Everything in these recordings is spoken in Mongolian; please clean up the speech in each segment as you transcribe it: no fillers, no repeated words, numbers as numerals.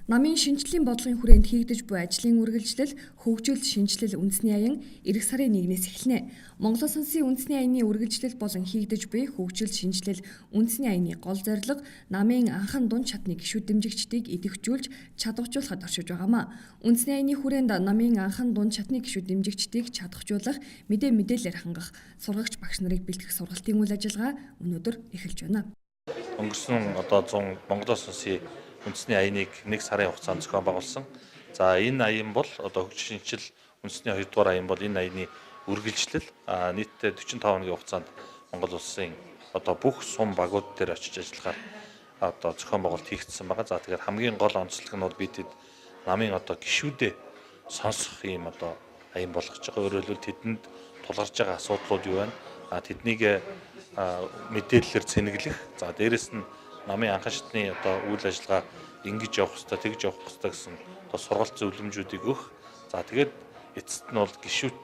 Намын шинжлэлийн бодлогын хүрээнд хийгдэж буй ажлын үргэлжлэл, хөгжил, шинжилэл үндэсний аян эх сарын 1-ээс эхэлнэ. Монголын улсын үндэсний аяны үргэлжлэл болон хийгдэж буй хөгжил, шинжилэл үндэсний аяны гол зорилго намын анхан дунд чадны гишүүд дэмжигчдийг идэвхжүүлж, чадваржуулахад оршиж байгаамаа. Үндэсний аяны хүрээнд намын анхан дунд чадны гишүүд дэмжигчдийг чадваржуулах, мэдээлэлээр хангах, сургагч багш нарыг бэлтгэх сургалтын үйл ажиллагаа өнөөдөр эхэлж байна. Өнгөрсөн 100 Монголоос улсын үндэсний аяныг 1 сарын хугацаанд зохион байгуулсан. За энэ аян бол хөгжил шинжил үндэсний 2 дугаар аян бол энэ аяны үргэлжлэл нийтдээ 45 хоногийн хугацаанд Монгол улсын бүх сум багууд дээр очиж ажиллахаар зохион байгуулалт хийгдсэн байгаа. За тэгэхээр хамгийн гол онцлог нь бол бид намын гишүүдээ сонсох ийм аян болгож байгаа. Өөрөөр хэлбэл тэдэнд тулгарч байгаа асуудлууд юу байна? Тэднийг мэдээлэлээр цэнэглэх. За дээрэс нь намын анхан шатны үйл ажиллагаа ингэж явах хэрэгтэй, тэгж явах хэрэгтэй гэсэн сургалт зөвлөмжүүдийг өгөх. За тэгээд эцэст нь бол гишүүд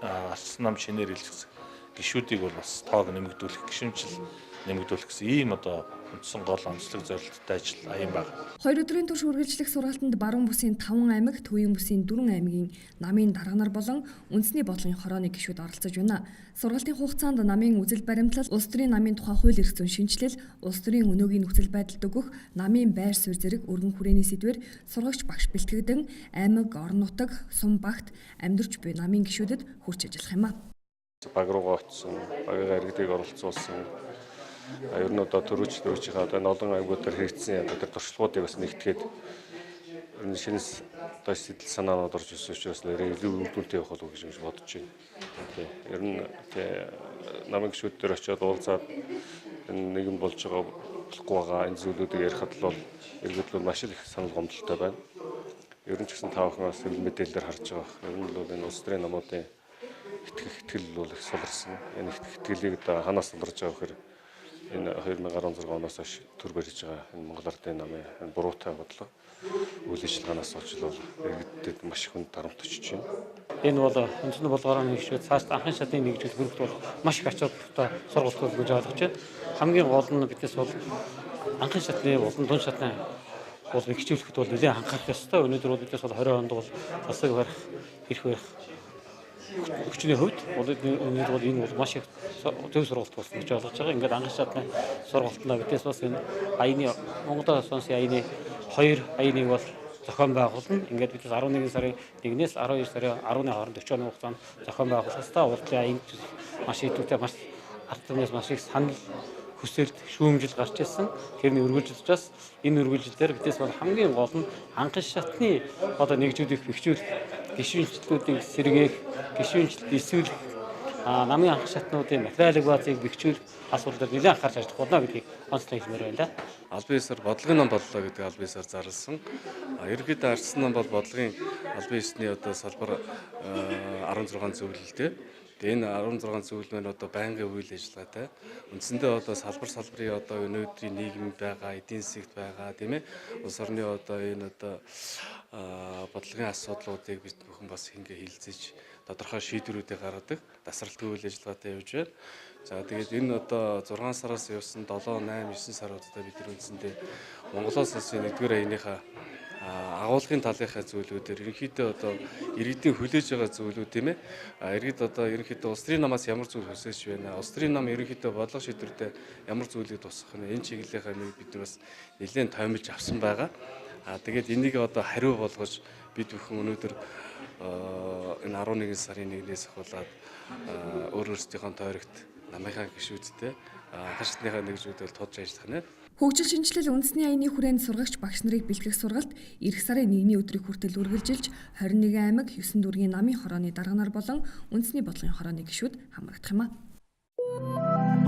арчсан нам шинээр илэрхийлэх гишүүдийг бол бас тоог нэмэгдүүлэх, гишүүнчил нэмэгдүүлэх гэсэн ийм үндсэн гол онцлог зорилттой ажил аян байна. 2 өдрийн турш үргэлжлэх сургалтанд баруун бүсийн 5 аймаг, төвийн бүсийн 4 аймгийн намын дарга нар болон үндэсний бодлогын хорооны гишүүд оролцож байна. Сургалтын хугацаанд намын үзэл баримтлал, улс төрийн намын тухай хууль эрх зүйн шинжилэл, улс төрийн өнөөгийн нөхцөл байдалд өгөх намын байр суурь зэрэг өргөн хүрээний сэдвээр сургагч багш бэлтгэгдэн аймаг, орон нутаг, сум багт амьдарч буй намын гишүүдэд хүрч ажиллах юм а. Баг руугаа очсон, багийн иргэдийг оролцуулсан. Ер нь төрөөчийнхаа энэ олон аймагуудаар хэрэгжсэн тэр туршлагуудыг бас нэгтгээд ер нь шинэс сэтэл санаанууд орж ирсэн учраас нэрээ илүү өвдөлтөй явах болов гэж бодож байна. Ер нь намын гишүүд дээр очиод уулзаад энэ нийгэм болж байгаа болохгүй байгаа энэ зүйлүүдийг ярихад бол иргэдлүүд маш их санал гомдолтой байна. Ер нь ч гэсэн та бүхэн бас мэдээлэлээр харж байгаа. Ер нь бол энэ улс төрийн намуудын итгэл бол их суларсан. Энэ итгэлийг ханаас суларж байгаа гэхээр энэ 2016 оноос хойш төр барьж байгаа энэ Монгол Ардын намын буруутай бодлого үйл ажиллагаанаас болж бол иргэдэд маш их хүнд дарамт очиж байна. Энэ бол үндэсний болгоороо нэгжүүд цааш анхан шатны нэгжүүд хөрөлт бол маш их ач холбогдолтой сургалтууд гэж ойлгож байна. Хамгийн гол нь бидээс бол анхан шатны болон дунд шатны бол нэгжүүлэхэд бол нэлээд анхаарах ёстой. Өнөөдөр бол бидээс бол 20 онд бол засаг барих, эрх барих хүчний хувьд өнөөдөр бол энэ бол маш их төв сургалт болсон гэж ойлгож байгаа. Ингээд анхан шатны сургалтанд бидээс бас энэ аяны Монголоос улсын аяны 2 аяныг бол зохион байгуулна. Ингээд бидээс 11 сарын 1-ээс 12 сарын 10-ны хооронд 40 оны хугацаанд зохион байгуулах ёстой. Урдлын аян маш идэвхтэй маш ард түмнээс маш их санал хүсэлт шүүмжил гарч ирсэн. Тэрний үргэлжилж бас энэ үргэлжлэлээр бидээс бол хамгийн гол нь анхан шатны нэгжүүдийг бэхжүүлэх, гишүүнчлэлүүдийг сэргээх, гишүүнчлэлд эсвэлэх, намын анхан шатнуудын материалын баазыг бэхжүүлэх асуудал дээр нэлээд анхаарч ажиллах болно гэдгийг онцлог хэлмээр байна да. Албан ёсоор бодлогын ном боллоо гэдэг албан ёсоор зарласан. Ерөнхийдөө арчсан ном бол бодлогын албан ёсны салбар 16 зөвлөлтэй. Энэ 16 зөвлөл маань байнгын үйл ажиллагаатай. Үндсэндээ салбарын өнөөдрийн нийгэм байгаа, эдийн засагт байгаа, тийм ээ. Улс орны энэ бодлогын асуудлуудыг бид бүхэн бас хилцэж тодорхой шийдвэрүүдийг гаргадаг тасралтгүй үйл ажиллагаатай явж байна. За тэгээд энэ 6 сараас явсан 7, 8, 9 саруудаа бид үндсэндээ Монголоос улсын 1-р аяныхаа агуулгын талынхаа зүйлүүдээр ерөнхийдөө иргэдийн хүлээж байгаа зүйлүүд тийм ээ. Иргэд ерөнхийдөө улс төрийн намаас ямар зүйл хүсэж байна? Улс төрийн нам ерөнхийдөө бодлого шийдвэртэй ямар зүйлийг тусгах нь энэ чиглэлийнхаа бид бас нэлээд тоймлж авсан байгаа. Тэгээд энийг хариу болгож бид бүхэн өнөөдөр энэ 11 сарын 1-ээс ахуулаад өөрсдийнхөө тойрогт намынхаа гишүүдтэй анхан шатныхаа нэгжүүдээр тодж ажиллах нь. Хөгжил шинжилэл үндэсний аяны хүрээнд сургагч багш нарыг бэлтгэх сургалт эх сарын 1-ний өдрийг хүртэл үргэлжилж 21 аймаг, 9 дүүргийн намын хорооны дарга нар болон үндэсний бодлогын хорооны гишүүд хамрагдах юм а.